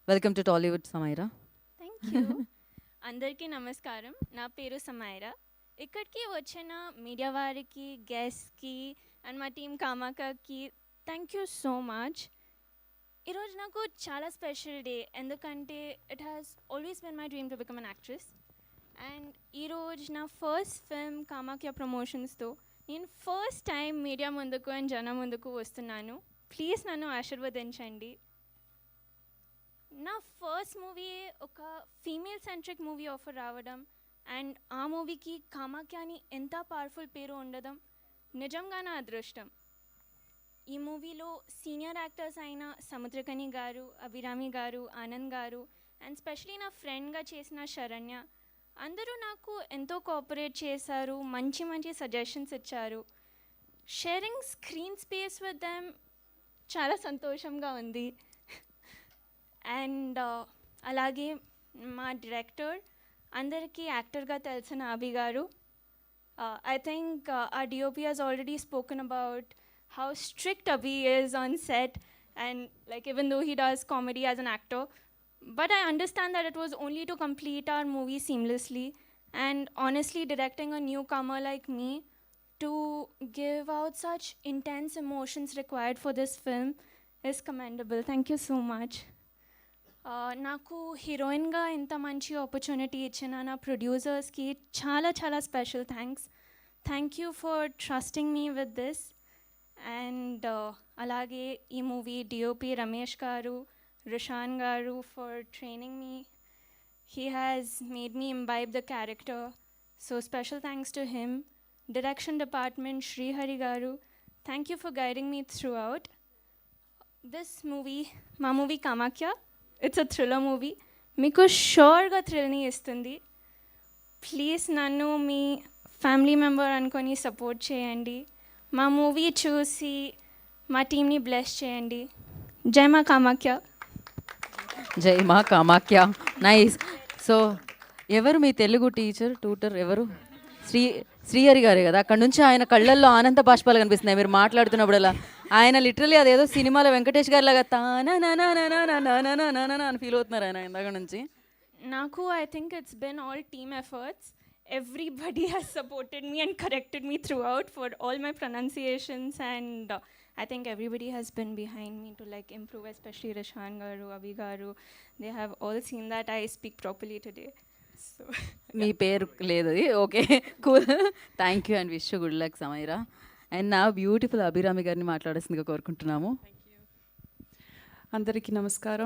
Welcome to Tollywood Samaira. Thank you. అందరికీ నమస్కారం. నా పేరు సమైరా. ఇక్కడికి వచ్చిన మీడియా వారికి, గెస్ట్కి అండ్ మా టీం కామాకకి థ్యాంక్ యూ సో మచ్. ఈరోజు నాకు చాలా స్పెషల్ డే, ఎందుకంటే it has always been my dream to become an actress. And ఈరోజు నా ఫస్ట్ ఫిల్మ్ కామాఖ్య ప్రమోషన్స్తో నేను ఫస్ట్ టైం మీడియా ముందుకు అండ్ జనం ముందుకు వస్తున్నాను. ప్లీజ్ నన్ను ఆశీర్వదించండి. నా ఫస్ట్ మూవీ ఒక ఫీమేల్ సెంట్రిక్ మూవీ ఆఫర్ రావడం అండ్ ఆ మూవీకి కామాఖ్య అని ఎంత పవర్ఫుల్ పేరు ఉండడం నిజంగా నా అదృష్టం. ఈ మూవీలో సీనియర్ యాక్టర్స్ అయిన సముద్రకని గారు, అభిరామి గారు, ఆనంద్ గారు అండ్ స్పెషలీ నా ఫ్రెండ్గా చేసిన శరణ్య అందరూ నాకు ఎంతో కోఆపరేట్ చేశారు, మంచి మంచి సజెషన్స్ ఇచ్చారు. Sharing screen space with them చాలా సంతోషంగా ఉంది. అండ్ అలాగే మా డైరెక్టర్ అందరికీ యాక్టర్గా తెలిసిన అభి గారు. I think our DOP has already spoken about how strict Abhi is on set, and like even though he does comedy as an actor, but I understand that it was only to complete our movie seamlessly. And honestly, directing a newcomer like me to give out such intense emotions required for this film is commendable. Thank you so much. నాకు హీరోయిన్గా ఇంత మంచి opportunity ఇచ్చిన నా ప్రొడ్యూసర్స్కి చాలా చాలా special thanks. Thank you for trusting me with this. And అలాగే ఈ movie DOP Ramesh garu, Rishan garu for training me. He has made me imbibe the character, so special thanks to him. Direction department Srihari garu, thank you for guiding me throughout. This movie, మా movie Kamakhya, it's a thriller movie. మీకు షూర్గా థ్రిల్ని ఇస్తుంది. Please నన్ను మీ family member అనుకొని support చేయండి. మా మూవీ చూసి మా టీంని బ్లెస్ చేయండి. జై మా కామాఖ్య. జై మా కామాఖ్య. నైస్. సో ఎవరు మీ తెలుగు టీచర్ ట్యూటర్ ఎవరు? శ్రీహరి గారే కదా. అక్కడ నుంచి ఆయన కళ్ళల్లో ఆనంద బాష్పాలు కనిపిస్తున్నాయి మీరు మాట్లాడుతున్నప్పుడల్లా. ఆయన లిటరలీ అదేదో సినిమాలో వెంకటేష్ గారి లాగా అని ఫీల్ అవుతున్నారు ఆయన ఇందాక నుంచి. నాకు I think it's been all team efforts. Everybody has supported me and corrected me through out for all my pronunciations, and I think everybody has been behind me to like improve, especially Rishan garu, Avi garu. They have all seen that I speak properly today. So మీ పేరు లేదు అది. Okay, cool. Thank you and wish you good luck Samaira. And నా beautiful Abhirami గారిని మాట్లాడాల్సిందిగా కోరుకుంటున్నాము. అందరికీ నమస్కారం.